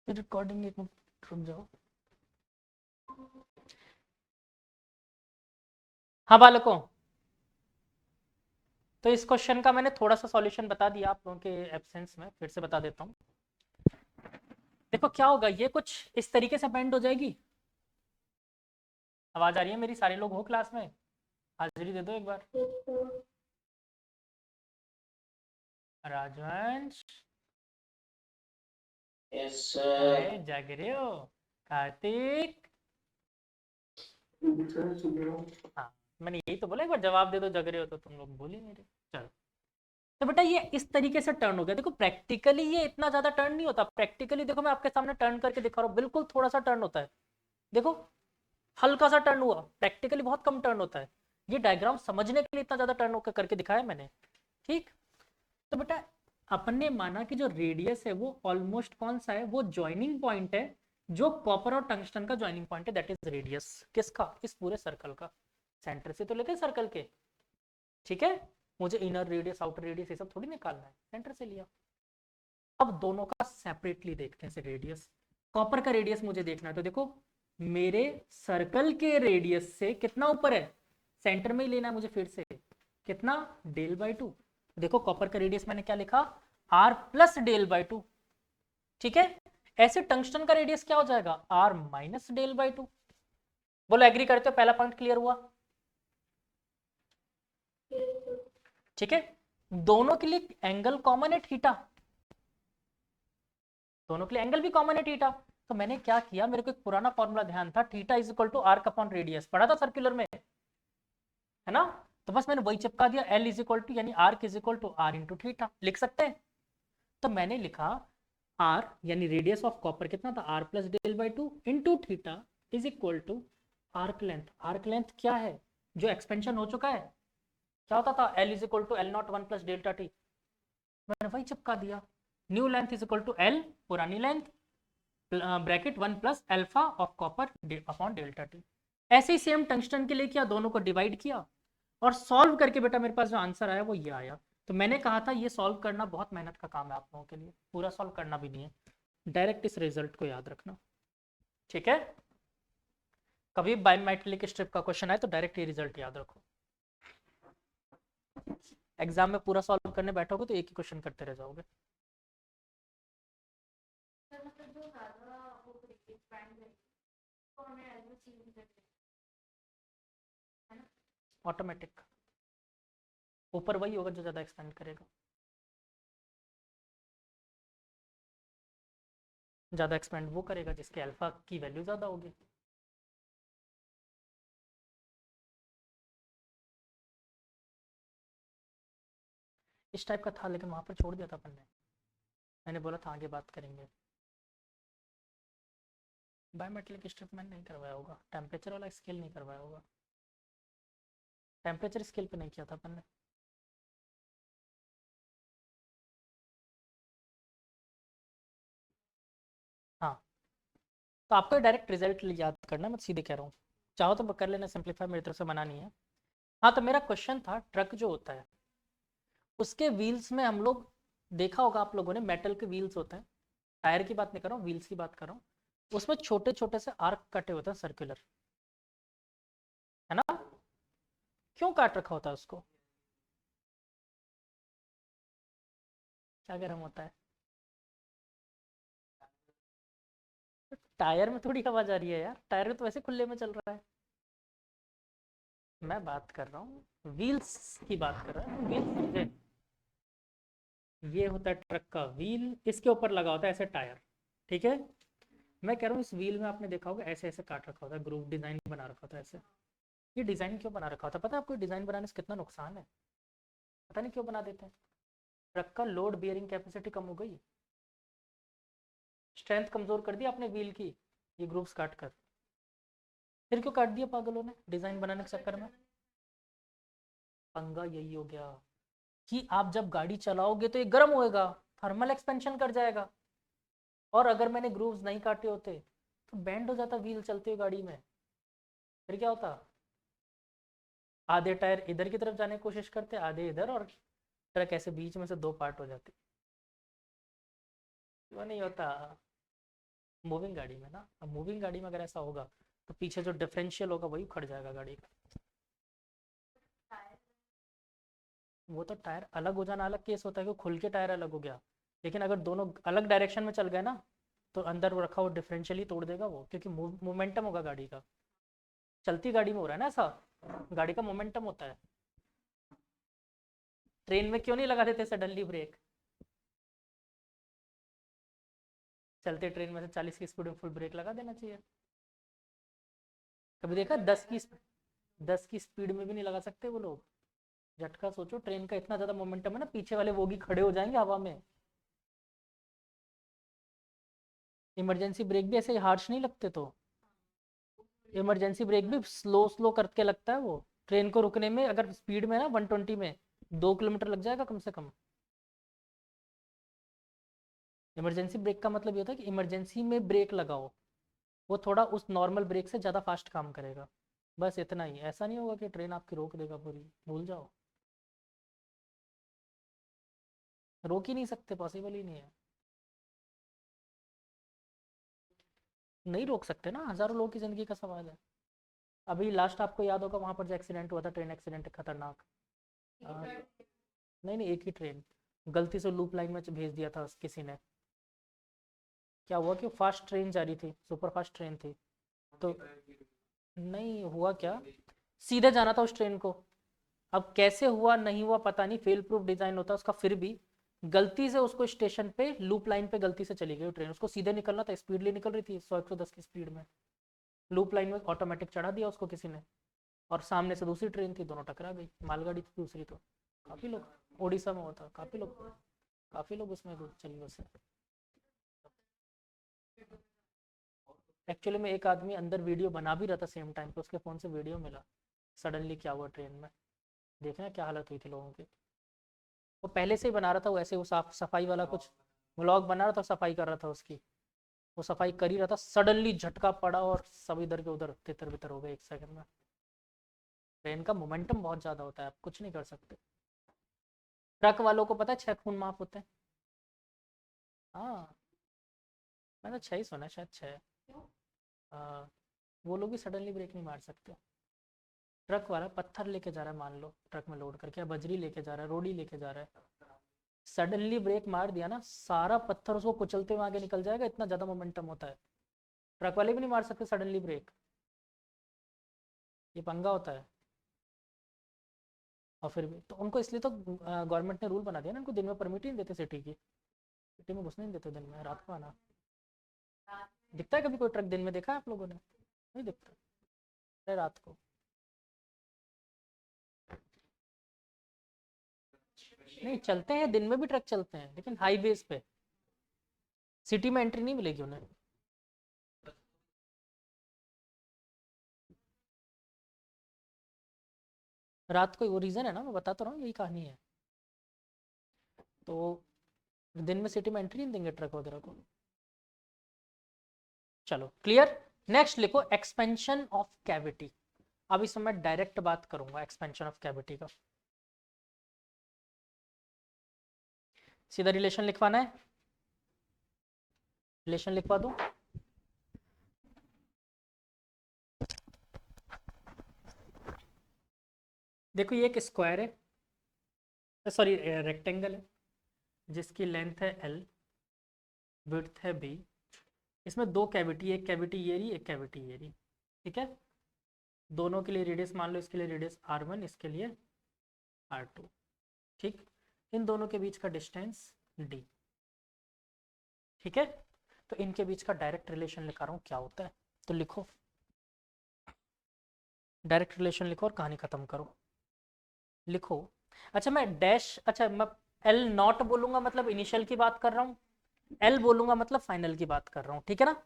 Recording एक minute रुक जाओ। हाँ बालकों, तो इस क्वेश्चन का मैंने थोड़ा सा सॉल्यूशन बता दिया आप लोगों के एब्सेंस में, फिर से बता देता हूँ। देखो क्या होगा, ये कुछ इस तरीके से बेंड हो जाएगी। आवाज आ रही है मेरी? सारे लोग हो क्लास में? हाजिरी दे दो एक बार। राजवंश, यस सर। जाग रहे हो? कार्तिक, हाँ मैंने यही तो बोला, एक बार जवाब दे दो, जग रहे हो तो तुम लोग बोल ही नहीं रहे। चलो, तो बेटा ये इस तरीके से टर्न हो गया। देखो प्रैक्टिकली ये इतना ज्यादा टर्न नहीं होता। प्रैक्टिकली देखो मैं आपके सामने टर्न करके दिखा रहा हूँ, बिल्कुल थोड़ा सा टर्न होता है। देखो हल्का सा टर्न हुआ, प्रैक्टिकली बहुत कम टर्न होता है। ये डायग्राम समझने के लिए इतना ज्यादा टर्न होकर करके दिखाया मैंने। ठीक, तो बेटा अपन ने माना कि जो रेडियस है वो ऑलमोस्ट कौन सा है, वो ज्वाइनिंग पॉइंट है, जो कॉपर और टंगस्टन का ज्वाइनिंग पॉइंट है, दैट इज रेडियस। किसका? इस पूरे सर्कल का। सेंटर से तो लेके सर्कल के, ठीक है। मुझे इनर रेडियस आउटर रेडियस ये सब थोड़ी निकालना है, सेंटर से लिया। अब दोनों का सेपरेटली देखते हैं। रेडियस, कॉपर का रेडियस मुझे देखना है, तो देखो मेरे सर्कल के रेडियस से कितना ऊपर है, सेंटर में ही लेना है मुझे। फिर से कितना, डेल बाई टू। देखो कॉपर का रेडियस मैंने क्या लिखा, r plus del by two, ठीक है। ऐसे टंगस्टन का रेडियस क्या हो जाएगा, r minus del by two. बोलो एग्री करते हो? पहला पॉइंट क्लियर हुआ, ठीक है। दोनों के लिए एंगल कॉमन है थीटा, दोनों के लिए एंगल भी कॉमन है थीटा। तो मैंने क्या किया, मेरे को एक पुराना फॉर्मूला ध्यान था, theta is equal to arc upon radius, पढ़ा था सर्कुलर में, है ना। तो बस मैंने वही चिपका दिया, एल इज इक्वल टू यानी arc is equal to r into theta, लिख सकते हैं। तो मैंने लिखा आर यानी रेडियस ऑफ कॉपर कितना था, r plus del by two into theta is equal to arc length. Arc length क्या है, जो एक्सपेंशन हो चुका है, क्या होता था, L is equal to L not one plus delta T, मैंने वही चिपका दिया। New length is equal to L, पुरानी length, bracket one plus alpha of copper upon delta T. ऐसे ही सेम टंगस्टन के लिए किया, दोनों को डिवाइड किया और सॉल्व करके बेटा मेरे पास जो आंसर आया वो ये आया। तो मैंने कहा था ये सॉल्व करना बहुत मेहनत का काम है आप लोगों के लिए, पूरा सॉल्व करना भी नहीं है, डायरेक्ट इस रिजल्ट को याद रखना, ठीक है। कभी बायोमेट्रिक स्ट्रिप का क्वेश्चन आए तो डायरेक्ट ये रिजल्ट याद रखो। एग्जाम में पूरा सॉल्व करने बैठोगे तो एक ही क्वेश्चन करते रह जाओगे। ऑटोमेटिक ऊपर वही होगा जो ज्यादा एक्सपेंड करेगा, ज्यादा एक्सपेंड वो करेगा जिसके अल्फा की वैल्यू ज्यादा होगी। इस टाइप का था लेकिन वहां पर छोड़ दिया था अपन ने, मैंने बोला था आगे बात करेंगे। बायोमेट्रिक स्ट्रिप मैंने नहीं करवाया होगा, टेम्परेचर वाला स्केल नहीं करवाया होगा, टेम्परेचर स्केल पे नहीं किया था अपन ने। हाँ, तो आपको डायरेक्ट रिजल्ट याद करना, मैं सीधे कह रहा हूँ, चाहो तो कर लेना सिंपलीफाई, मेरी तरफ से मना नहीं है। हाँ, तो मेरा क्वेश्चन था ट्रक जो होता है उसके व्हील्स में हम लोग, देखा होगा आप लोगों ने मेटल के व्हील्स होते हैं, टायर की बात नहीं कर रहा हूँ, व्हील्स की बात कर रहा हूँ। उसमें छोटे छोटे से आर्क कटे होते हैं सर्कुलर, है ना। क्यों काट रखा होता है उसको, क्या गर्म होता है? टायर में थोड़ी आवाज आ रही है यार, टायर में तो वैसे खुले में चल रहा है। मैं बात कर रहा हूँ व्हील्स की बात कर रहा हूँ, व्हील्स समझे। ये होता है ट्रक का व्हील, इसके ऊपर लगा होता है ऐसे टायर, ठीक है। मैं कह रहा हूँ इस व्हील में आपने देखा होगा ऐसे ऐसे काट रखा होता है, ग्रुप डिजाइन बना रखा होता है ऐसे। ये डिजाइन क्यों बना रखा होता है पता है आपको? डिजाइन बनाने से कितना नुकसान है, पता नहीं क्यों बना देते हैं। ट्रक का लोड बियरिंग कैपेसिटी कम हो गई, स्ट्रेंथ कमजोर कर दी आपने व्हील की, ये ग्रुप्स काट कर। फिर क्यों काट दिया पागलों ने डिजाइन बनाने के चक्कर में? पंगा यही हो गया कि आप जब गाड़ी चलाओगे तो ये गर्म होएगा, थर्मल एक्सपेंशन कर जाएगा। और अगर मैंने ग्रूव्स नहीं काटे होते तो बैंड हो जाता व्हील चलते हुए गाड़ी में, फिर क्या होता, आधे टायर इधर की तरफ जाने की कोशिश करते, आधे इधर, और ट्रक ऐसे बीच में से दो पार्ट हो जाते। क्यों नहीं होता? मूविंग गाड़ी में ना, अब मूविंग गाड़ी में अगर ऐसा होगा तो पीछे जो डिफरेंशियल होगा वही उखड़ जाएगा गाड़ी का। वो तो टायर अलग हो जाना अलग केस होता है कि खुल के टायर अलग हो गया, लेकिन अगर दोनों अलग डायरेक्शन में चल गए ना तो अंदर वो रखा हुआ डिफरेंशियल ही तोड़ देगा वो, क्योंकि मोमेंटम होगा गाड़ी का। चलती गाड़ी में हो रहा है ना ऐसा, गाड़ी का मोमेंटम होता है। ट्रेन में क्यों नहीं लगा देते सडनली ब्रेक? चलते ट्रेन में से 40 की स्पीड में फुल ब्रेक लगा देना चाहिए। कभी देखा 10 की स्पीड में भी नहीं लगा सकते वो लोग। झटका सोचो, ट्रेन का इतना ज्यादा मोमेंटम है ना, पीछे वाले बोगी खड़े हो जाएंगे हवा में। इमरजेंसी ब्रेक भी ऐसे हार्श नहीं लगते तो, इमरजेंसी ब्रेक भी स्लो स्लो करके लगता है वो। ट्रेन को रुकने में अगर स्पीड में ना 120 में 2 किलोमीटर लग जाएगा कम से कम। इमरजेंसी ब्रेक का मतलब ये होता है कि इमरजेंसी में ब्रेक लगाओ, वो थोड़ा उस नॉर्मल ब्रेक से ज़्यादा फास्ट काम करेगा। बस इतना ही, ऐसा नहीं होगा कि ट्रेन आपकी रोक देगा पूरी, भूल जाओ। रोक ही नहीं सकते, पॉसिबल ही नहीं है। नहीं रोक सकते ना, हज़ारों लोगों की ज़िंदगी का सवाल है। अभी लास्ट आपको याद होगा वहाँ पर जो एक्सीडेंट हुआ था, ट्रेन एक्सीडेंट खतरनाक। आ, नहीं नहीं, एक ही ट्रेन गलती से लूप लाइन में भेज दिया था किसी ने। क्या हुआ कि फास्ट ट्रेन जा रही थी, सुपर फास्ट ट्रेन थी। तो नहीं हुआ क्या, सीधे जाना था उस ट्रेन को। अब कैसे हुआ नहीं हुआ पता नहीं, फेल प्रूफ डिजाइन होता है उसका, फिर भी गलती से उसको स्टेशन पे लूप लाइन पे गलती से चली गई ट्रेन, उसको सीधे निकलना था, स्पीडली निकल रही थी 100-110 की स्पीड में। लूप लाइन में ऑटोमेटिक चढ़ा दिया उसको किसी ने, और सामने से दूसरी ट्रेन थी, दोनों टकरा गई, मालगाड़ी थी दूसरी तो। काफी लोग उड़ीसा में हुआ था, काफी लोग उसमें चली बसे। एक्चुअली में एक आदमी अंदर वीडियो बना भी रहा था सेम टाइम पे, उसके फ़ोन से वीडियो मिला सडनली क्या हुआ ट्रेन में। देखना क्या हालत हुई थी लोगों की। वो पहले से ही बना रहा था, वो ऐसे वो साफ सफाई वाला कुछ व्लॉग बना रहा था, सफाई कर रहा था उसकी। वो सफाई कर ही रहा था, सडनली झटका पड़ा और सब इधर के उधर तितर बितर हो गए 1 सेकंड में। ट्रेन का मोमेंटम बहुत ज़्यादा होता है, आप कुछ नहीं कर सकते। ट्रक वालों को पता है 6 खून माफ होते हैं। हाँ, मैंने 6 ही सुना है, शायद 6। हाँ, वो लोग भी सडनली ब्रेक नहीं मार सकते। ट्रक वाला पत्थर लेके जा रहा है, मान लो ट्रक में लोड करके, या बजरी लेके जा रहा है, रोड़ी लेके जा रहा है, सडनली ब्रेक मार दिया ना, सारा पत्थर उसको कुचलते हुए आगे निकल जाएगा, इतना ज्यादा मोमेंटम होता है। ट्रक वाले भी नहीं मार सकते सडनली ब्रेक, ये पंगा होता है। और फिर भी तो उनको, इसलिए तो गवर्नमेंट ने रूल बना दिया ना, उनको दिन में परमिट ही नहीं देते सिटी की, सिटी में घुसने नहीं देते दिन में, रात को आना। दिखता है कभी कोई ट्रक दिन में देखा है आप लोगों ने? नहीं दिखता, अरे रात को। नहीं चलते हैं दिन में भी, ट्रक चलते हैं लेकिन हाईवेज पे, सिटी में एंट्री नहीं मिलेगी उन्हें। रात को, वो रीज़न है ना, मैं बता तो रहा हूँ, यही कहानी है। तो दिन में सिटी में एंट्री नहीं देंगे ट्रक वगैरह को। चलो क्लियर। नेक्स्ट लिखो एक्सपेंशन ऑफ कैविटी। अब इसमें मैं डायरेक्ट बात करूंगा एक्सपेंशन ऑफ कैविटी का, सीधा रिलेशन लिखवाना है, रिलेशन लिखवा दूं। देखो ये एक स्क्वायर है, सॉरी रेक्टेंगल है, जिसकी लेंथ है L, विड्थ है B। इसमें दो कैविटी, एक कैविटी ये रही, एक कैविटी ये रही, ठीक है। दोनों के लिए रेडियस मान लो, इसके लिए रेडियस R1, इसके लिए R2, ठीक। इन दोनों के बीच का डिस्टेंस D, ठीक है। तो इनके बीच का डायरेक्ट रिलेशन लिखा रहा हूँ, क्या होता है तो लिखो, डायरेक्ट रिलेशन लिखो और कहानी खत्म करो। लिखो, अच्छा मैं डैश, अच्छा मैं एल नॉट बोलूंगा मतलब इनिशियल की बात कर रहा हूँ, एल बोलूंगा मतलब फाइनल की बात कर रहा हूँ, ठीक है ना।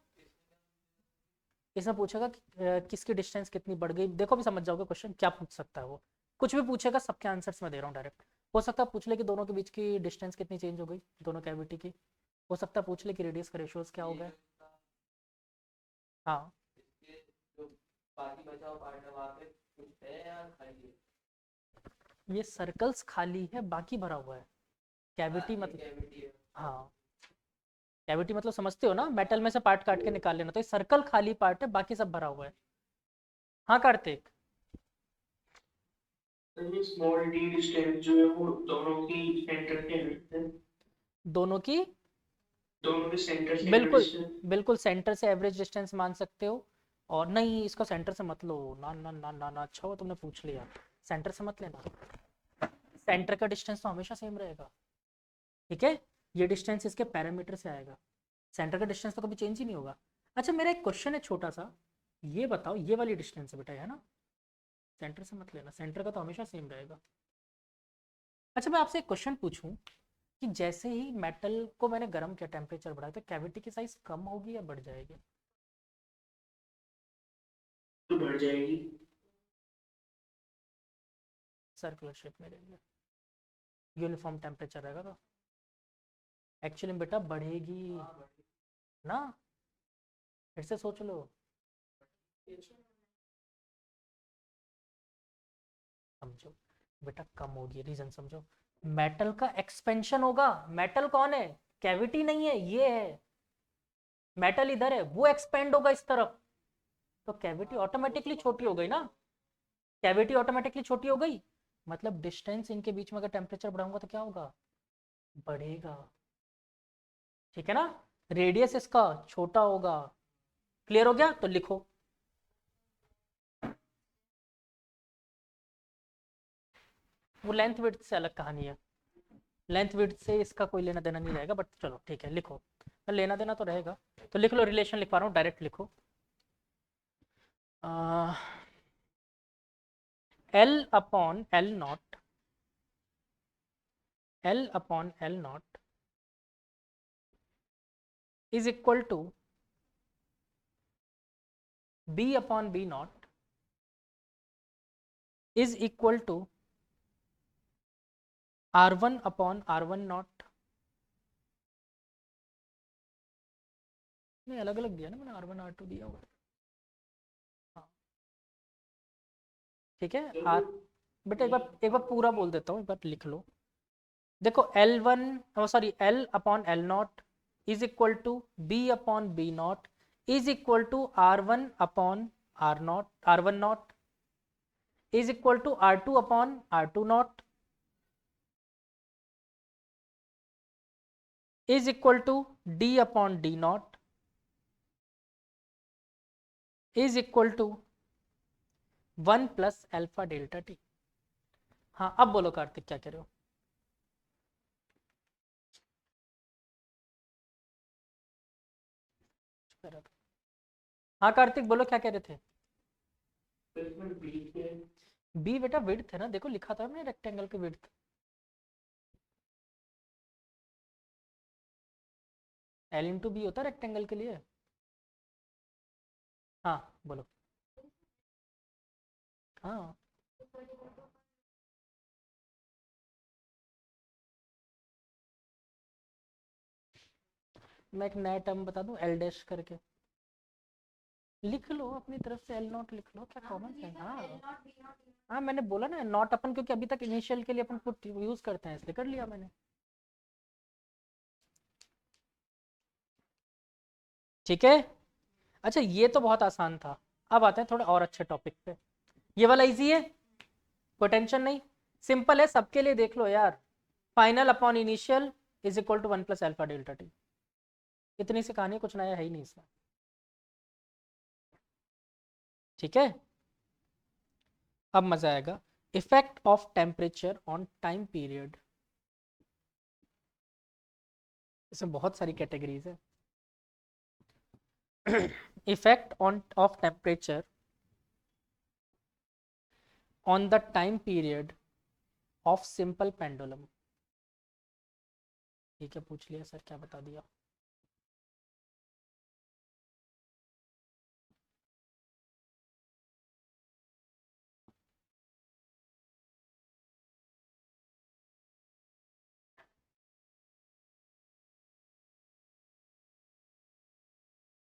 इसमें पूछेगा कि किसकी डिस्टेंस कितनी बढ़ गई, देखो अभी समझ जाओगे क्वेश्चन क्या पूछ सकता है वो। कुछ भी पूछेगा, सबके आंसर्स मैं दे रहा हूँ डायरेक्ट। हो सकता है पूछ ले कि दोनों के बीच की डिस्टेंस कितनी चेंज हो गई, दोनों कैविटी की। हो सकता है पूछ ले कि रेडियस का रेशियोज क्या हो गए। हाँ, ये सर्कल्स खाली है, बाकी भरा हुआ है। कैविटी मतलब, हाँ कैविटी मतलब समझते हो ना, मेटल में से पार्ट काट के निकाल लेना, तो ये सर्कल खाली पार्ट है, बाकी सब भरा हुआ है। हाँ कार्तिक। स्मॉल डी डिस्टेंस जो है वो दोनों की सेंटर के हैं, दोनों की, दोनों के सेंटर से एवरेज बिल्कुल डिस्टेंस। बिल्कुल सेंटर से एवरेज डिस्टेंस मान सकते हो। और नहीं, इसको सेंटर से मत लो, ना ना ना ना ना, अच्छा हुआ तुमने पूछ लिया, सेंटर से मत लेना। सेंटर का डिस्टेंस तो हमेशा सेम रहेगा, ठीक है। ये डिस्टेंस इसके पैरामीटर से आएगा, सेंटर का डिस्टेंस तो कभी चेंज ही नहीं होगा। अच्छा मेरा एक क्वेश्चन है छोटा सा, ये बताओ, ये वाली डिस्टेंस है बेटा, है ना, सेंटर से मत लेना, सेंटर का तो हमेशा सेम रहेगा। अच्छा मैं आपसे एक क्वेश्चन पूछूं कि जैसे ही मेटल को मैंने गर्म किया, टेम्परेचर बढ़ाया, तो कैविटी की साइज कम होगी या बढ़ जाएगी? तो बढ़ जाएगी। सर्कुलर शेप में रहेगी, यूनिफॉर्म टेम्परेचर रहेगा तो एक्चुअली में बेटा बढ़ेगी ना, फिर से सोच लो। समझो बेटा, कम होगी, रीजन समझो। मेटल का एक्सपेंशन होगा, मेटल कौन है, कैविटी नहीं है, ये है मेटल, इधर है, वो एक्सपेंड होगा इस तरफ, तो कैविटी ऑटोमेटिकली छोटी हो गई ना, कैविटी ऑटोमेटिकली छोटी हो गई, मतलब डिस्टेंस इनके बीच में अगर टेम्परेचर बढ़ाऊंगा तो क्या होगा, बढ़ेगा, ठीक है ना, रेडियस इसका छोटा होगा। क्लियर हो गया, तो लिखो। वो लेंथ विड्थ से अलग कहानी है, लेंथ विड्थ से इसका कोई लेना देना नहीं रहेगा, बट चलो ठीक है लिखो, लेना देना तो रहेगा। तो लिख लो, रिलेशन लिख पा रहा हूँ, डायरेक्ट लिखो। L upon l not, l upon l not is equal to b upon b not is equal to r one upon r one not. नहीं अलग अलग दिया ना मैंने, आर वन आर टू दिया हुआ है। हाँ ठीक है। आर, बेटा एक बार पूरा बोल देता हूँ, एक बार लिख लो। देखो l one, sorry l upon l not is equal to b upon b not is equal to r one upon r not, r one not is equal to r two upon r two not is equal to d upon d not is equal to 1 + alpha delta T. हाँ अब बोलो कार्तिक क्या कह रहे हो। हाँ कार्तिक बोलो क्या कह रहे थे। बी बेटा विड्थ है ना, देखो लिखा था मैंने रेक्टेंगल की विड्थ, एल इंटू बी होता है रेक्टेंगल के लिए। हाँ बोलो। हाँ मैं एक नया टर्म बता दूं, एल डैश करके लिख लो अपनी तरफ से, एल नॉट लिख लो, क्या कॉमन सेंस। हाँ हाँ मैंने बोला ना नॉट अपन, क्योंकि अभी तक इनिशियल के लिए अपन पुट यूज करते हैं, इसलिए कर लिया मैंने, ठीक है। अच्छा ये तो बहुत आसान था, अब आते हैं थोड़े और अच्छे टॉपिक पे। ये वाला इजी है, कोई टेंशन नहीं, सिंपल है सबके लिए, देख लो यार। Final upon initial is equal to 1 + alpha delta t, इतनी सी कहानी, कुछ नया है ही नहीं इसमें, ठीक है। अब मजा आएगा, effect of temperature on time period, इसमें बहुत सारी कैटेगरीज है। Effect on off temperature on the time period of simple pendulum, ठीक है पूछ लिया सर, क्या बता दिया।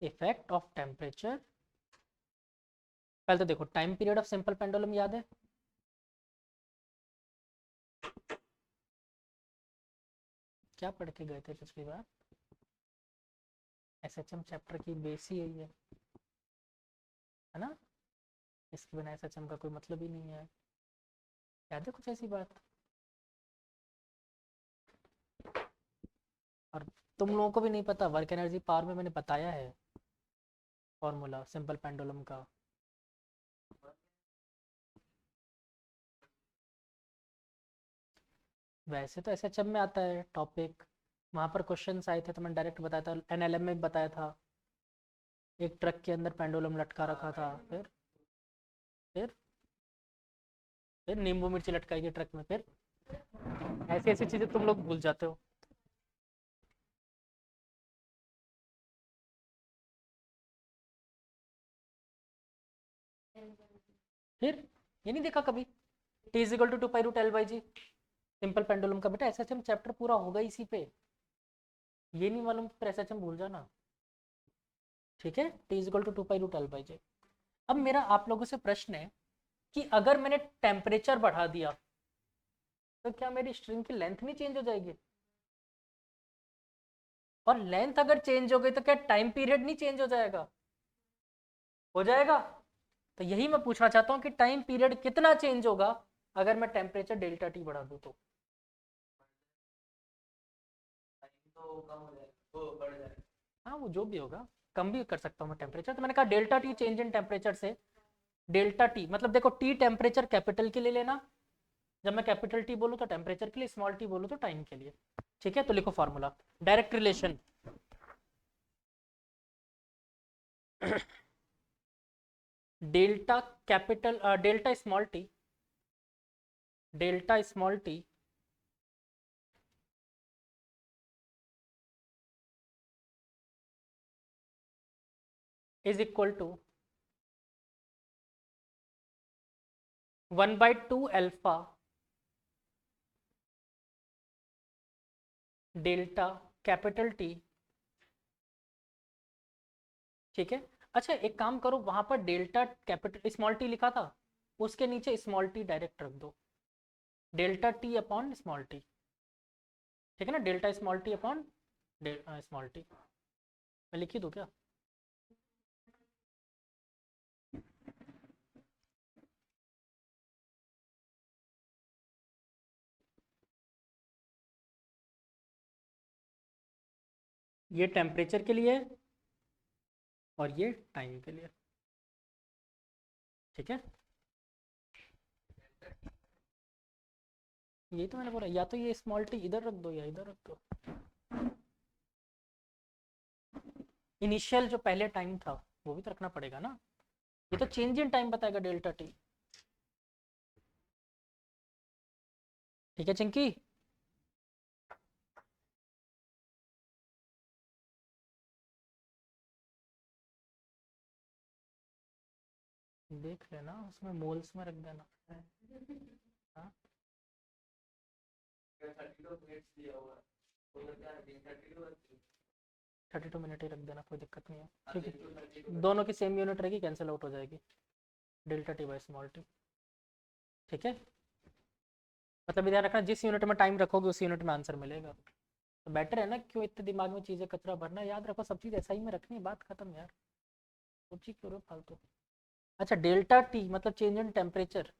इफेक्ट ऑफ टेम्परेचर, पहले तो देखो time period of simple pendulum याद है, क्या पढ़ के गए थे पिछली बार। एसएचएम चैप्टर की बेस ही यही है ना? इसके बिना एसएचएम का कोई मतलब ही नहीं है। याद है कुछ ऐसी बात? और तुम लोगों को भी नहीं पता, वर्क एनर्जी पावर में मैंने बताया है फॉर्मूला सिंपल पेंडुलम का। वैसे तो एसएचएम में आता है टॉपिक, वहाँ पर क्वेश्चंस आए थे तो मैंने डायरेक्ट बताया था, एनएलएम में भी बताया था। एक ट्रक के अंदर पेंडुलम लटका रखा था, फिर फिर नींबू मिर्ची लटकाई गई ट्रक में, फिर ऐसी ऐसी चीजें तुम लोग भूल जाते हो। फिर ये नहीं देखा कभी, t is equal to 2 pi root L/G simple pendulum का? बेटा एसएचएम चैप्टर पूरा होगा इसी पे, ये नहीं मालूम फिर एसएचएम भूल जाना। ठीक है, t is equal to 2 pi root L/G। अब मेरा आप लोगों से प्रश्न है कि अगर मैंने टेम्परेचर बढ़ा दिया तो क्या मेरी स्ट्रिंग की लेंथ नहीं चेंज हो जाएगी? और लेंथ अगर चेंज हो गई तो क्या टाइम पीरियड नहीं चेंज हो जाएगा? हो जाएगा। तो यही मैं पूछना चाहता हूँ कि टाइम पीरियड कितना चेंज होगा अगर मैं टेम्परेचर डेल्टा टी बढ़ा दूँ तो? हाँ, वो जो भी होगा, कम भी कर सकता हूँ मैं टेम्परेचर। तो मैंने कहा delta T change in temperature से, डेल्टा टी मतलब देखो टी टेम्परेचर कैपिटल के लिए लेना, जब मैं कैपिटल टी बोलूँ तो टेम्परेचर के लिए, स्मॉल टी बोलूँ तो टाइम के लिए। ठीक है, तो लिखो formula, direct relation delta capital delta small t is equal to 1/2 alpha delta capital t. ठीक है, अच्छा एक काम करो, वहां पर डेल्टा कैपिटल स्मॉल टी लिखा था, उसके नीचे स्मॉल टी डायरेक्ट रख दो, delta T upon small T. ठीक है ना, delta small T upon small T. मैं लिख ही दूँ क्या? ये टेम्परेचर के लिए और ये टाइम के लिए। ठीक है, यही तो मैंने बोला, या तो ये स्मॉल टी इधर रख दो या इधर रख दो। इनिशियल जो पहले टाइम था वो भी तो रखना पड़ेगा ना, ये तो चेंज इन टाइम बताएगा डेल्टा टी। ठीक है चिंकी, देख लेना उसमें मोल्स में रख देना। हाँ, 32 मिनट ही रख देना, कोई दिक्कत नहीं है, क्योंकि दोनों की सेम यूनिट रहेगी, कैंसिल आउट हो जाएगी, delta T by small T. ठीक है, मतलब ध्यान रखना जिस यूनिट में टाइम रखोगे उस यूनिट में आंसर मिलेगा। तो बेटर है ना, क्यों इतने दिमाग में चीज़ें कचरा भरना, याद रखो सब चीज़ ऐसा ही में रखनी है, बात खत्म यार, सोची क्यों फालतू। अच्छा डेल्टा टी मतलब चेंज इन टेम्परेचर,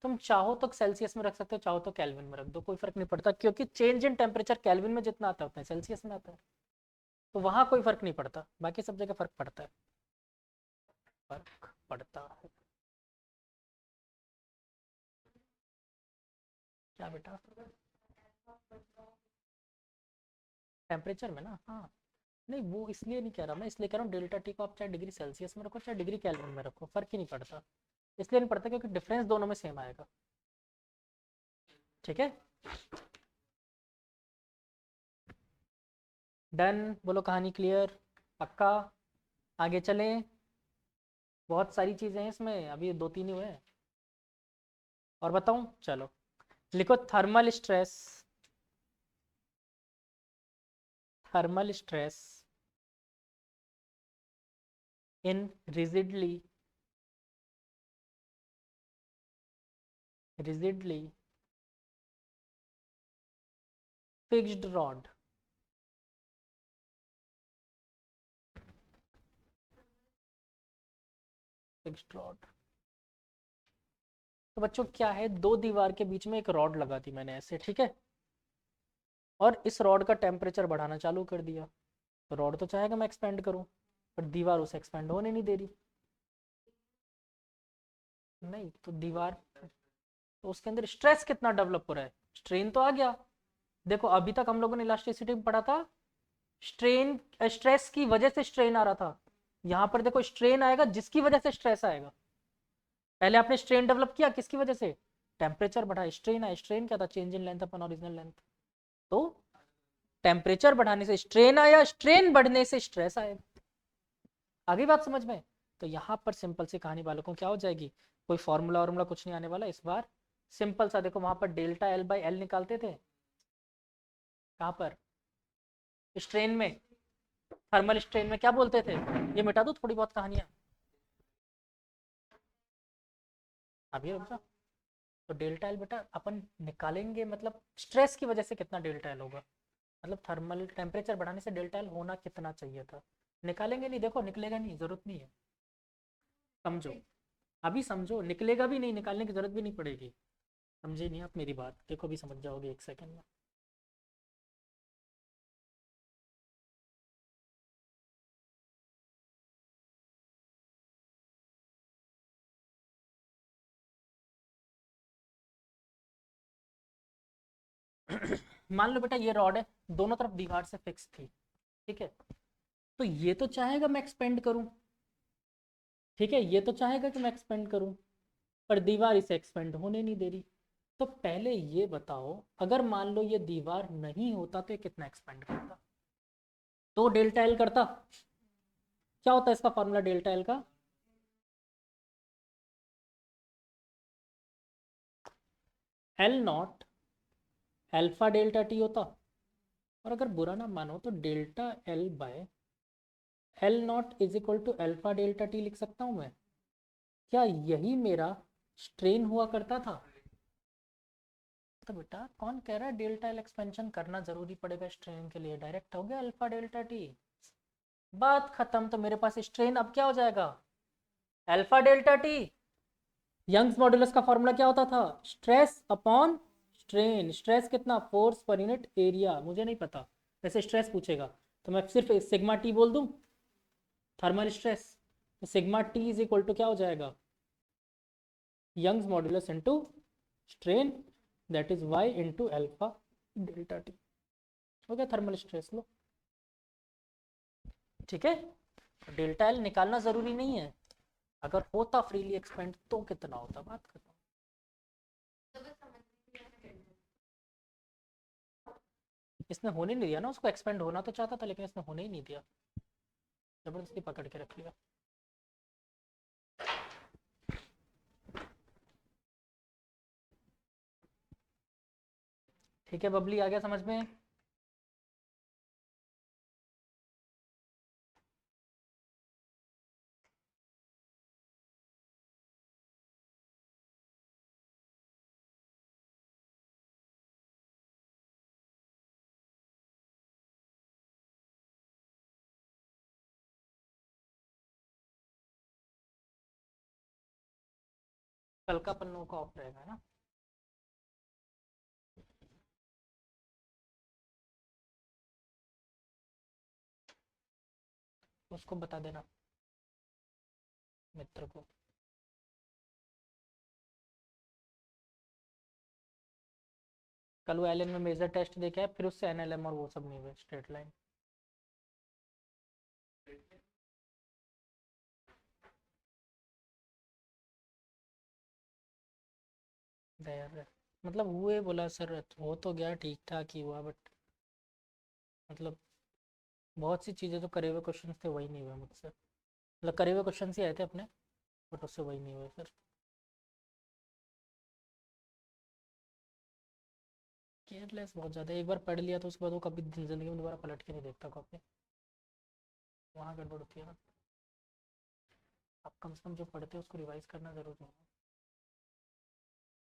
तुम चाहो तो सेल्सियस में रख सकते हो, चाहो तो केल्विन में रख दो, कोई फर्क नहीं पड़ता, क्योंकि चेंज इन टेम्परेचर केल्विन में जितना आता है उतना सेल्सियस में आता है, तो वहाँ कोई फर्क नहीं पड़ता, बाकी सब जगह फर्क पड़ता है, फर्क पड़ता है। क्या बेटा? टेम्परेचर में ना, हाँ, नहीं वो इसलिए नहीं कह रहा मैं, इसलिए कह रहा हूँ डेल्टा टी को आप चाहे डिग्री सेल्सियस में रखो चाहे डिग्री केल्विन में रखो, फर्क ही नहीं पड़ता, इसलिए नहीं पड़ता क्योंकि डिफरेंस दोनों में सेम आएगा। ठीक है, डन, बोलो कहानी क्लियर, पक्का? आगे चलें, बहुत सारी चीज़ें हैं इसमें, अभी 2-3 ही हुए हैं। और बताऊं, चलो लिखो thermal stress in rigidly fixed rod. Fixed rod. तो बच्चों क्या है, दो दीवार के बीच में एक रॉड लगा दी मैंने ऐसे, ठीक है, और इस रॉड का टेम्परेचर बढ़ाना चालू कर दिया। तो रॉड तो चाहेगा मैं एक्सपेंड करूं, पर दीवार उसे एक्सपेंड होने नहीं दे रही। नहीं तो दीवार, तो उसके अंदर स्ट्रेस कितना डेवलप हो रहा है, स्ट्रेन तो आ गया। देखो अभी तक हम लोगों ने इलास्टिसिटी में पढ़ा था स्ट्रेन, स्ट्रेस की वजह से स्ट्रेन आ रहा था। यहाँ पर देखो स्ट्रेन आएगा जिसकी वजह से स्ट्रेस आएगा। पहले आपने स्ट्रेन डेवलप किया किसकी वजह से, टेम्परेचर बढ़ा, स्ट्रेन आया। स्ट्रेन क्या था, change in length upon original length. तो टेम्परेचर बढ़ाने से स्ट्रेन आया, स्ट्रेन बढ़ने से स्ट्रेस आएगा। आगे बात समझ में। तो यहाँ पर सिंपल सी कहानी बालकों क्या हो जाएगी, कोई फॉर्मूला वार्मूला कुछ नहीं आने वाला इस बार। सिंपल सा देखो, वहां पर डेल्टा एल बाई एल निकालते थे, कहाँ पर, स्ट्रेन में, थर्मल स्ट्रेन में क्या बोलते थे। ये मिटा दो थोड़ी बहुत कहानियां, अभी रुक जाओ। तो डेल्टा एल बेटा अपन निकालेंगे, मतलब स्ट्रेस की वजह से कितना डेल्टा एल होगा, मतलब थर्मल टेम्परेचर बढ़ाने से डेल्टा एल होना कितना चाहिए था। निकालेंगे नहीं, देखो निकलेगा नहीं, जरूरत नहीं है, समझो, अभी समझो, निकलेगा भी नहीं, निकालने की जरूरत भी नहीं पड़ेगी। समझे नहीं आप मेरी बात, देखो अभी समझ जाओगे एक सेकंड में। मान लो बेटा ये रॉड है, दोनों तरफ दीवार से फिक्स थी, ठीक है, तो ये तो चाहेगा मैं एक्सपेंड करूं, ठीक है, ये तो चाहेगा कि मैं एक्सपेंड करूं, पर दीवार इसे एक्सपेंड होने नहीं दे रही। तो पहले ये बताओ, अगर मान लो ये दीवार नहीं होता तो ये कितना एक्सपेंड करता, तो डेल्टा एल करता। क्या होता है इसका फॉर्मूला डेल्टा एल का, l not alpha delta t होता, और अगर बुरा ना मानो तो delta l by l not is equal to alpha delta t लिख सकता हूं मैं। क्या यही मेरा स्ट्रेन हुआ करता था। तो बेटा कौन कह रहा है डेल्टा एल एक्सपेंशन करना जरूरी पड़ेगा स्ट्रेन के लिए, डायरेक्ट हो गया अल्फा डेल्टा टी, बात खत्म। तो मेरे पास स्ट्रेन अब क्या हो जाएगा, alpha delta T. Young's modulus का फॉर्मूला क्या होता था, स्ट्रेस अपॉन स्ट्रेन। स्ट्रेस कितना, फोर्स पर यूनिट एरिया, मुझे नहीं पता, वैसे स्ट्रेस पूछेगा तो मैं सिर्फ सिग्मा टी बोल दूं, थर्मल स्ट्रेस। तो sigma T is equal to क्या हो जाएगा, Young's modulus into strain, that is Y into alpha delta T. हो गया थर्मल स्ट्रेस, लो, ठीक है। डेल्टा एल निकालना जरूरी नहीं है, अगर होता फ्रीली एक्सपेंड तो कितना होता, बात खत्म। इसने होने नहीं दिया ना, उसको एक्सपेंड होना तो चाहता था लेकिन इसने होने ही नहीं दिया, जबरदस्ती पकड़ के रख लिया। ठीक है बबली, आ गया समझ में। कल का पन्नों का ऑफ रहेगा ना। उसको बता देना मित्र को। कल वो एलएन में मेजर टेस्ट देखे है, फिर उससे एनएलएम और वो सब नहीं हुए, स्ट्रेट लाइन। मतलब हुए, बोला सर हो तो गया, ठीक ठाक ही हुआ, बट मतलब बहुत सी चीज़ें जो करे हुए क्वेश्चन थे वही नहीं हुए मुझसे, मतलब करे हुए क्वेश्चन ही आए थे अपने, बट उससे वही नहीं हुए सर। केयरलेस बहुत ज़्यादा, एक बार पढ़ लिया तो उसके बाद वो कभी ज़िंदगी में दोबारा पलट के नहीं देखता कॉपी, वहाँ गड़बड़ होती है ना। आप कम से कम जो पढ़ते हैं उसको रिवाइज करना ज़रूरी है,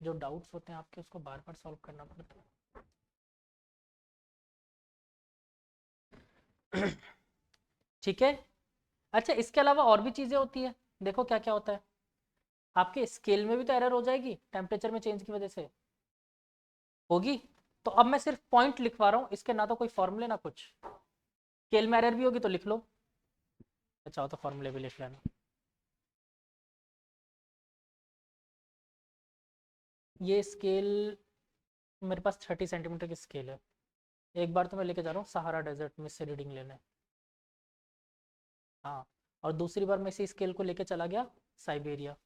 जो डाउट्स होते हैं आपके उसको बार बार सॉल्व करना पड़ता है। ठीक है। अच्छा इसके अलावा और भी चीज़ें होती है, देखो क्या क्या होता है। आपके स्केल में भी तो एरर हो जाएगी टेम्परेचर में चेंज की वजह से, होगी। तो अब मैं सिर्फ पॉइंट लिखवा रहा हूँ, इसके ना तो कोई फॉर्मूले ना कुछ। स्केल में एरर भी होगी तो लिख लो, चाहो तो फॉर्मूले भी लिख लेना। ये स्केल मेरे पास 30 सेंटीमीटर की स्केल है। एक बार तो मैं लेके जा रहा हूँ सहारा डेजर्ट में इससे रीडिंग लेने, हाँ, और दूसरी बार मैं इसी स्केल को लेके चला गया साइबेरिया,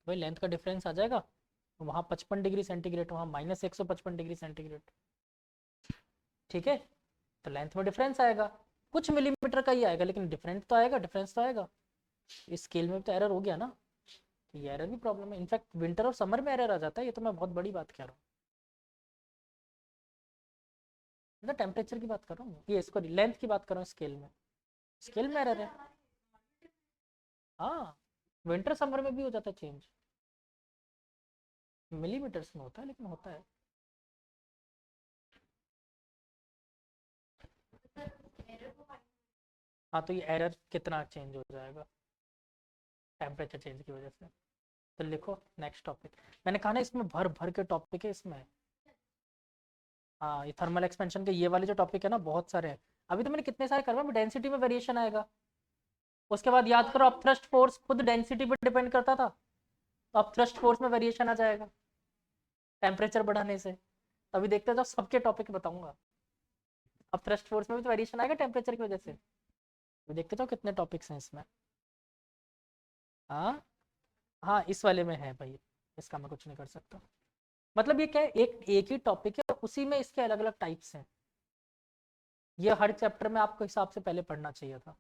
भाई लेंथ का डिफरेंस आ जाएगा। वहाँ 55 डिग्री सेंटीग्रेड, वहाँ -155 डिग्री सेंटीग्रेड, ठीक है। तो लेंथ में डिफरेंस आएगा, कुछ मिलीमीटर का ही आएगा, लेकिन डिफरेंस तो आएगा, डिफरेंस तो आएगा। इस स्केल में तो एरर हो गया ना, तो ये एरर भी प्रॉब्लम है। इनफैक्ट विंटर और समर में एरर आ जाता है, ये तो मैं बहुत बड़ी बात कह रहा हूँ। मतलब टेम्परेचर की बात कर रहा हूँ, ये इसको लेंथ की बात कर रहा हूँ, स्केल में, स्केल में एरर है। हाँ, विंटर समर में भी हो जाता है चेंज, मिलीमीटर्स में होता है, लेकिन होता है। हाँ, तो ये एरर कितना चेंज हो जाएगा टेम्परेचर चेंज की वजह से। तो लिखो नेक्स्ट टॉपिक, मैंने कहा ना इसमें भर भर के टॉपिक है इसमें। हाँ, ये थर्मल एक्सपेंशन के ये वाले जो टॉपिक है ना, बहुत सारे हैं। अभी तो मैंने कितने सारे करवाए, डेंसिटी में वेरिएशन आएगा। उसके बाद याद करो, अब थ्रस्ट फोर्स खुद डेंसिटी पर डिपेंड करता था, तो अब थ्रस्ट फोर्स में वेरिएशन आ जाएगा टेम्परेचर बढ़ाने से। अभी देखते जाओ, सबके टॉपिक बताऊंगा। अब थ्रस्ट फोर्स में भी तो वेरिएशन आएगा टेम्परेचर की वजह से, तो देखते जाओ कितने टॉपिक्स हैं इसमें। हाँ हाँ, इस वाले में है भाई, इसका मैं कुछ नहीं कर सकता। मतलब ये क्या है, एक ही टॉपिक है, उसी में इसके अलग अलग टाइप्स हैं। ये हर चैप्टर में आपको हिसाब से पहले पढ़ना चाहिए था,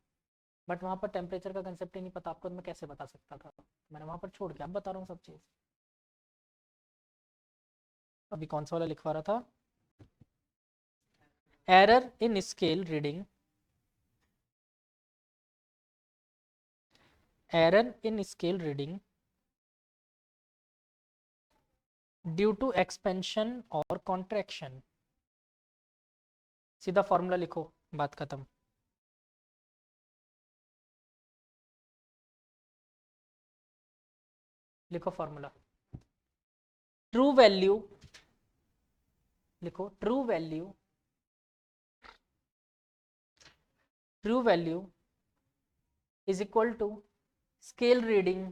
बट वहाँ पर टेम्परेचर का कंसेप्ट ही नहीं पता आपको, तो मैं कैसे बता सकता था। मैंने वहाँ पर छोड़ के अब बता रहा हूँ सब चीज़। अभी कौन सा वाला लिखवा रहा था, error in scale reading, error in scale reading due to expansion और कॉन्ट्रैक्शन। सीधा फॉर्मूला लिखो, बात खत्म। लिखो फॉर्मूला, ट्रू वैल्यू, लिखो true value, true value is equal to scale reading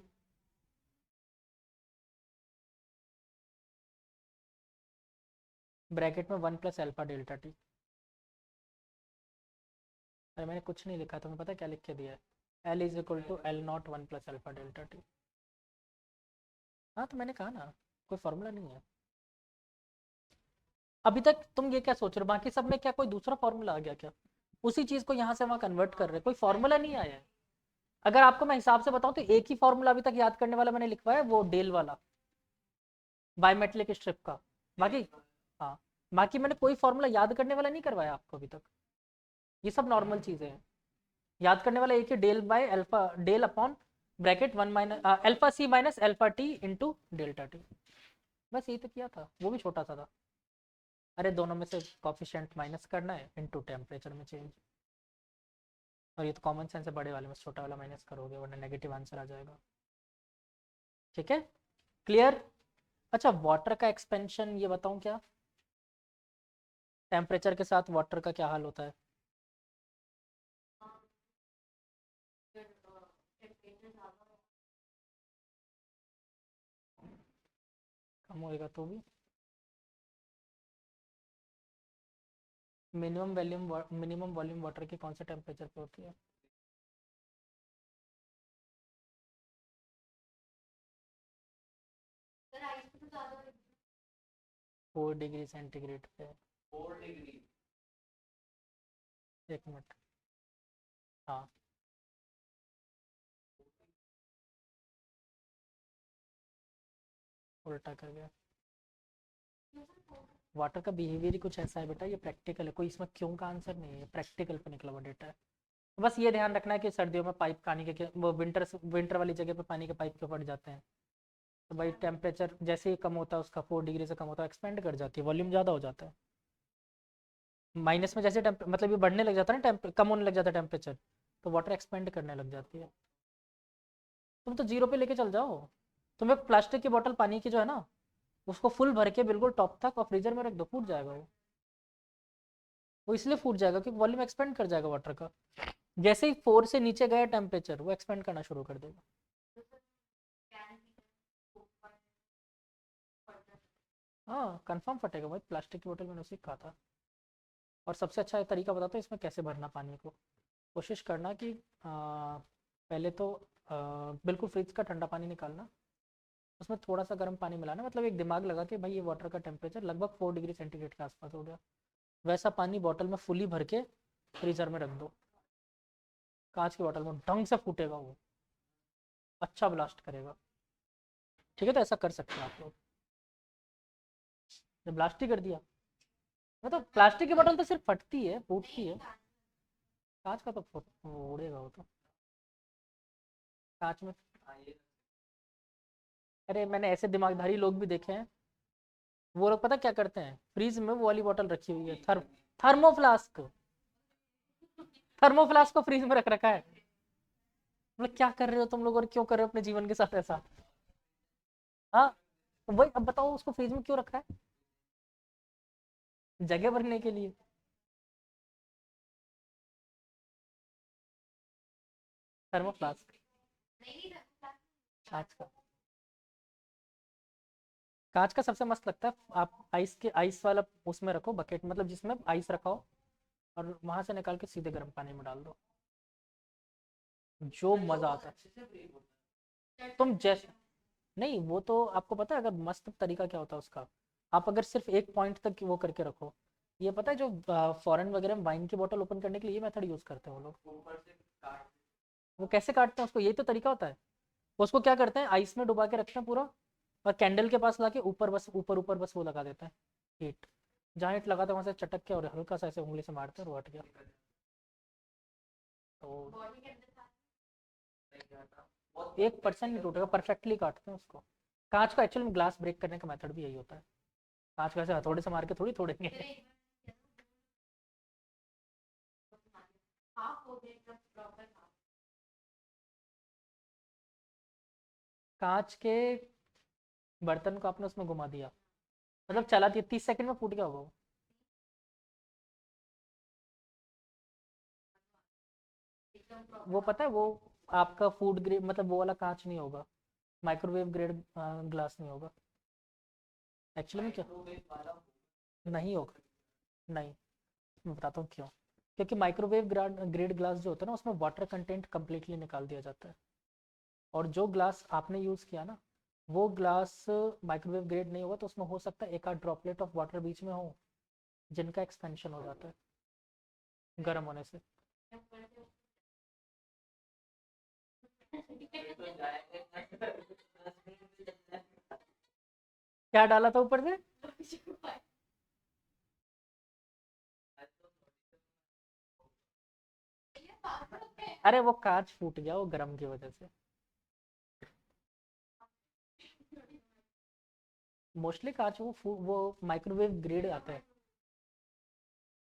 bracket में 1 + अल्फा डेल्टा टी। अरे मैंने कुछ नहीं लिखा, तुम्हें पता क्या लिख के दिया है, L is equal to L0 1 + alpha delta T. हाँ, तो मैंने कहा ना, कोई फॉर्मूला नहीं है। अभी तक तुम ये क्या सोच रहे हो, बाकी सब में क्या कोई दूसरा फॉर्मूला आ गया क्या, उसी चीज को यहाँ से वहाँ कन्वर्ट कर रहे, कोई फॉर्मूला नहीं आया है। अगर आपको मैं हिसाब से बताऊं तो एक ही फॉर्मूला अभी तक याद करने वाला मैंने लिखवाया है, वो डेल वाला, बायोमेट्रिक स्ट्रिप का। बाकी हाँ, बाकी मैंने कोई फॉर्मूला याद करने वाला नहीं करवाया आपको अभी तक, ये सब नॉर्मल चीजें हैं। याद करने वाला एक ही del by alpha, del upon bracket 1 minus alpha C minus alpha T into delta T, बस यही तो किया था, वो भी छोटा सा था। अरे दोनों में से कॉफिशिएंट माइनस करना है इंटू टेम्परेचर में चेंज, और ये तो कॉमन सेंस है, बड़े वाले में छोटा वाला माइनस करोगे वरना नेगेटिव आंसर आ जाएगा। ठीक है, क्लियर। अच्छा, वाटर का एक्सपेंशन ये बताऊं क्या, टेम्परेचर के साथ वाटर का क्या हाल होता है। कम होएगा तो भी, मिनिमम वॉल्यूम वाटर की कौन से टेम्परेचर पे होती है। 4 डिग्री सेंटीग्रेड पे, 4 डिग्री, एक मिनट, हाँ, उल्टा कर गया। वाटर का बिहेवियर ही कुछ ऐसा है बेटा, ये प्रैक्टिकल है, कोई इसमें क्यों का आंसर नहीं है, प्रैक्टिकल पे निकला हुआ डेटा है। बस ये ध्यान रखना है कि सर्दियों में पाइप पानी के वो विंटर वाली जगह पे पानी के पाइप क्यों फट जाते हैं, तो भाई टेम्परेचर जैसे ही कम होता है उसका, 4 डिग्री से कम होता है, एक्सपेंड कर जाती है, वॉल्यूम ज़्यादा हो जाता है। माइनस में जैसे मतलब ये बढ़ने लग जाता है ना, कम होने लग जाता है टेम्परेचर, तो वाटर एक्सपेंड करने लग जाती है। तुम तो 0 पे लेके चल जाओ, तुम एक प्लास्टिक की बोतल पानी की जो है ना, उसको फुल भर के बिल्कुल टॉप तक और फ्रीजर में रख दो, फूट जाएगा वो इसलिए फूट जाएगा क्योंकि वॉल्यूम एक्सपेंड कर जाएगा वाटर का। जैसे ही 4 से नीचे गया टेम्परेचर, वो एक्सपेंड करना शुरू कर देगा। हाँ कंफर्म फटेगा भाई, प्लास्टिक की बोतल मैंने उसी कहा था। और सबसे अच्छा तरीका बताता हूँ इसमें कैसे भरना पानी को। कोशिश करना कि पहले तो बिल्कुल फ्रिज का ठंडा पानी निकालना, उसमें थोड़ा सा गर्म पानी मिलाना, मतलब एक दिमाग लगा कि भाई ये वाटर का टेम्परेचर लगभग 4 डिग्री सेंटीग्रेड के आसपास हो गया। वैसा पानी बॉटल में फुली भर के फ्रीजर में रख दो, कांच की बॉटल में, ढंग से फूटेगा वो, अच्छा ब्लास्ट करेगा। ठीक है, तो ऐसा कर सकते हैं आप लोग। जब ब्लास्ट ही कर दिया, मतलब प्लास्टिक की बोतल तो सिर्फ फटती है, फूटती है। कांच का तो वो उड़ेगा वो तो। कांच में, अरे मैंने ऐसे दिमागधारी लोग भी देखे हैं, वो लोग पता क्या करते हैं, फ्रीज में वो वाली बोतल रखी हुई है, थर्मोफ्लास्क, थर्मोफ्लास्क को फ्रीज में रख रखा है। मतलब क्या कर रहे हो तुम लोग, और क्यों कर रहे हो अपने जीवन के साथ ऐसा। हाँ, तो वही, अब बताओ उसको फ्रीज में क्यों रखा है, जगह भरने के लिए। थर्मोफ्लास्क कांच का, कांच का सबसे मस्त लगता है। आप आइस वाला उसमें रखो बकेट, मतलब जिसमें आइस रखाओ, और वहां से निकाल के सीधे गर्म पानी में डाल दो, जो मजा आता है। तुम जैसे, नहीं वो तो आपको पता है, अगर मस्त तरीका क्या होता है उसका, आप अगर सिर्फ एक पॉइंट तक वो करके रखो। ये पता है जो फॉरेन वगैरह में वाइन की बोतल ओपन करने के लिए ये मेथड यूज करते हैं वो लोग। वो कैसे काटते हैं उसको, यही तो तरीका होता है। वो उसको क्या करते हैं, आइस में डुबा के रखते हैं पूरा, और कैंडल के पास लाके ऊपर बस, ऊपर ऊपर बस वो लगा देते हैं हीट। जहाँ हीट लगाते हैं वहां से चटक के और हल्का सा ऐसे उंगली से मारते हैं और वो हट गया। तो 1% नहीं टूटेगा, परफेक्टली काटते हैं उसको। कांच का एक्चुअल में ग्लास ब्रेक करने का मेथड भी यही होता है। कांच का ऐसे हथौड़े से मार के थोड़ी तोड़ेंगे। कांच के बर्तन को आपने उसमें घुमा दिया, मतलब चला दिया, 30 सेकंड में फूट गया होगा वो। वो पता है वो आपका फूड ग्रेड, मतलब वो वाला कांच नहीं होगा, माइक्रोवेव ग्रेड ग्लास नहीं होगा। एक्चुअली में क्या नहीं होगा, नहीं, मैं बताता हूँ क्यों। क्योंकि माइक्रोवेव ग्रेड ग्लास जो होता है ना, उसमें वाटर कंटेंट कम्प्लीटली निकाल दिया जाता है। और जो ग्लास आपने यूज़ किया ना, वो ग्लास माइक्रोवेव ग्रेड नहीं होगा, तो उसमें हो सकता है एक आध ड्रॉपलेट ऑफ वाटर बीच में हो, जिनका एक्सपेंशन हो जाता है गर्म होने से। क्या डाला था ऊपर से। अरे वो कांच फूट गया वो गर्म की वजह से। मोस्टली कांच वो माइक्रोवेव ग्रेड आता है,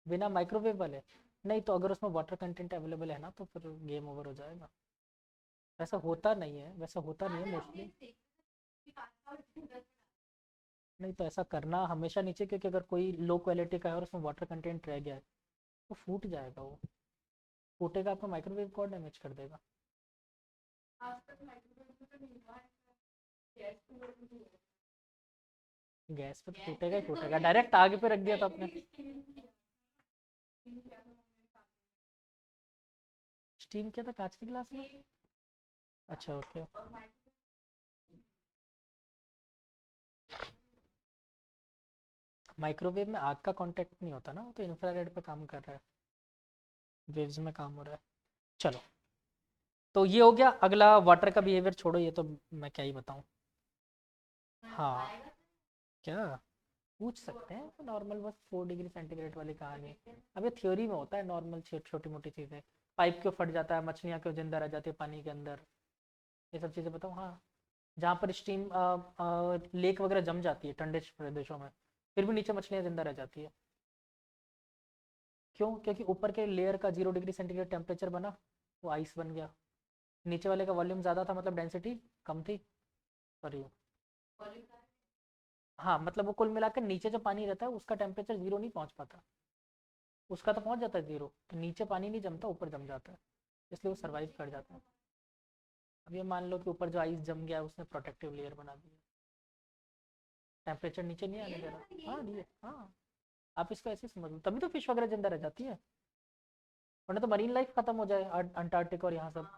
बिना माइक्रोवेव वाले। नहीं तो अगर उसमें वाटर कंटेंट अवेलेबल है ना, तो फिर गेम ओवर हो जाएगा। वैसा होता नहीं है, वैसा होता नहीं है मोस्टली। नहीं तो ऐसा करना हमेशा नीचे, क्योंकि अगर कोई लो क्वालिटी का है और उसमें वाटर कंटेंट रह गया है, तो फूट जाएगा वो। फूटेगा, आपका माइक्रोवेव को डैमेज कर देगा। गैस पे तो फूटेगा ही फूटेगा, डायरेक्ट आगे पे रख दिया था आपने। स्टीम किया था कांच के गिलास में। अच्छा ओके। माइक्रोवेव में आग का कांटेक्ट नहीं होता ना, वो तो इंफ्रारेड पे काम कर रहा है, वेव्स में काम हो रहा है। चलो, तो ये हो गया। अगला वाटर का बिहेवियर छोड़ो, ये तो मैं क्या ही बताऊं। हाँ, क्या पूछ सकते हैं, तो नॉर्मल बस 4 डिग्री सेंटीग्रेड वाली कहानी। अब ये थ्योरी में होता है, नॉर्मल छोटी मोटी चीज़ें। पाइप क्यों फट जाता है, मछलियाँ क्यों जिंदा रह जाती है पानी के अंदर, ये सब चीज़ें बताऊँ। हाँ, जहाँ पर स्टीम लेक वगैरह जम जाती है ठंडे प्रदेशों में, फिर भी नीचे मछलियाँ जिंदा रह जाती है। क्यों, क्योंकि ऊपर के लेयर का 0 डिग्री सेंटीग्रेड टेम्परेचर बना, वो आइस बन गया। नीचे वाले का वॉल्यूम ज़्यादा था, मतलब डेंसिटी कम थी, सॉरी, हाँ मतलब वो कुल मिलाकर नीचे जो पानी रहता है उसका टेम्परेचर 0 नहीं पहुंच पाता, उसका तो पहुंच जाता है 0, तो नीचे पानी नहीं जमता, ऊपर जम जाता है, इसलिए वो सर्वाइव कर जाता है। अब ये मान लो कि ऊपर जो आइस जम गया उसने प्रोटेक्टिव लेयर बना दी, टेम्परेचर नीचे नहीं आने दे रहा। हाँ नहीं, हाँ आप इसको ऐसे समझ लो, तभी तो फिश वगैरह जिंदा रह जाती है, वरना तो मरीन लाइफ खत्म हो जाए अंटार्कटिक और यहाँ सब,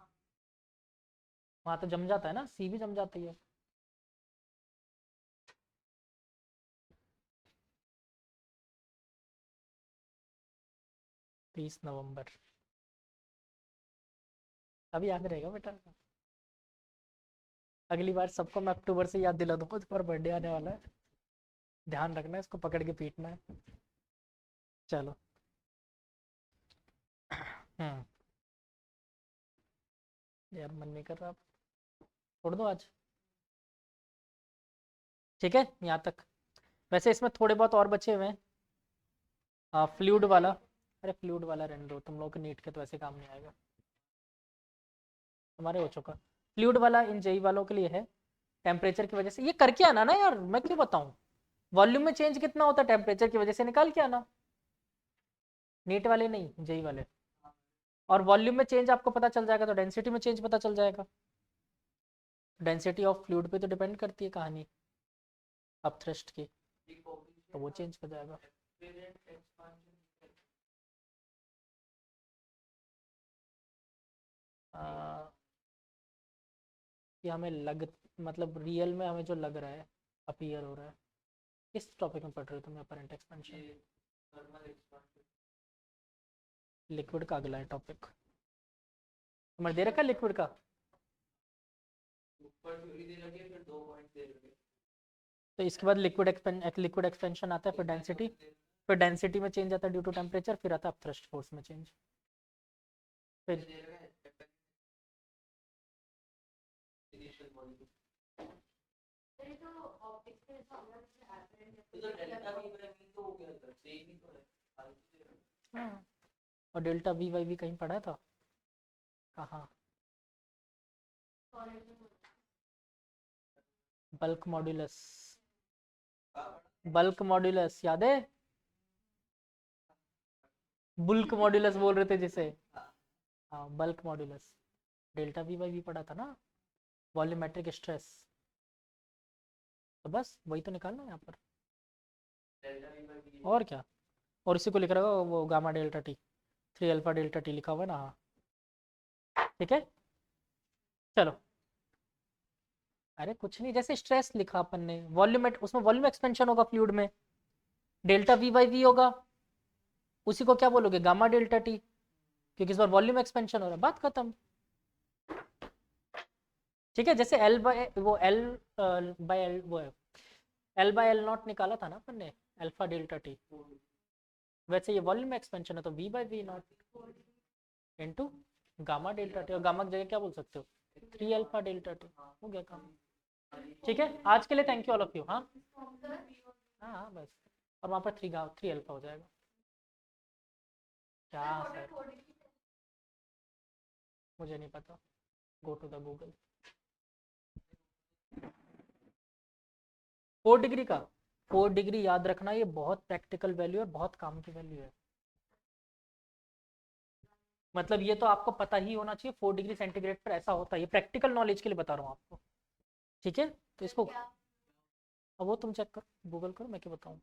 वहाँ तो जम जाता है ना, सी भी जम जाती है। तीस नवंबर, अभी याद रहेगा बेटा, अगली बार सबको मैं अक्टूबर से याद दिला दूंगा, तुम्हारा बर्थडे आने वाला है, ध्यान रखना है, इसको पकड़ के पीटना है। चलो। हम्म, यार मन नहीं कर रहा, छोड़ दो आज, ठीक है यहाँ तक। वैसे इसमें थोड़े बहुत और बचे हुए हैं, फ्लूइड वाला, अरे फ्लूइड वाला रहने दो, तुम लोगों के नीट के तो ऐसे काम नहीं आएगा, तुम्हारे हो चुका। फ्लूइड वाला इन जेई वालों के लिए है, टेम्परेचर की वजह से, ये करके आना ना यार, मैं क्यों बताऊं, वॉल्यूम में चेंज कितना होता है टेम्परेचर की वजह से, निकाल के आना, नीट वाले नहीं जेई वाले। और वॉल्यूम में चेंज आपको पता चल जाएगा तो डेंसिटी में चेंज पता चल जाएगा, डेंसिटी ऑफ फ्लूइड पे तो डिपेंड करती है कहानी अपथ्रस्ट की, तो वो चेंज हो जाएगा। कि हमें लग, मतलब रियल में हमें जो लग रहा है, अपीयर हो रहा है, किस टॉपिक में पढ़ रहे हो तुम, अपरेंट एक्सपेंशन, लिक्विड का अगला है टॉपिक, तुम्हारे दे रखा है लिक्विड का, तो इसके बाद लिक्विड एक्सपेंशन आता है, फिर डेंसिटी, फिर डेंसिटी में चेंज आता है ड्यू टू टेम्परेचर, फिर आता है अपथ्रस्ट फोर्स में चेंज, फिर हाँ, और डेल्टा वी वाई भी कहीं पढ़ा था, कहाँ, बल्क मॉड्यूलस, बल्क मॉड्यूलस याद है, बुल्क मॉड्यूलस बोल रहे थे जिसे, हाँ bulk modulus, delta V Y भी पढ़ा था ना, वॉल्यूमेट्रिक स्ट्रेस, तो बस वही तो निकालना है यहाँ पर, और क्या, और इसी को लिख रहा होगा वो gamma delta T, 3 alpha delta T लिखा हुआ है ना, हाँ ठीक है। चलो, अरे कुछ नहीं, जैसे स्ट्रेस लिखा अपन ने, वॉल्यूम, उसमें वॉल्यूम एक्सपेंशन होगा फ्लूइड में, डेल्टा वी बाई वी होगा, उसी को क्या बोलोगे, गामा डेल्टा टी, क्योंकि इस बार वॉल्यूम एक्सपेंशन हो रहा है, बात खत्म, ठीक है। जैसे एल बाय वो एल बाय एल वो है, एल बाय एल नॉट निकाला था ना अपन ने, अल्फा डेल्टा टी, वैसे ये वॉल्यूम एक्सपेंशन है, तो V by V not into gamma delta T, और गामा की जगह क्या बोल सकते हो, 3 अल्फा डेल्टा टी, हो गया काम, ठीक है। आज के लिए thank you all of you, हाँ हाँ हाँ बस, और वहाँ पर 3 अल्फा हो जाएगा, क्या सर, मुझे नहीं पता, go to the Google. 4 degree का, 4 डिग्री याद रखना, ये बहुत प्रैक्टिकल वैल्यू है, बहुत काम की वैल्यू है, मतलब ये तो आपको पता ही होना चाहिए, 4 डिग्री सेंटीग्रेड पर ऐसा होता है, ये प्रैक्टिकल नॉलेज के लिए बता रहा हूँ आपको, ठीक है। तो इसको, अब वो तुम चेक करो, गूगल करो, मैं क्या बताऊँ।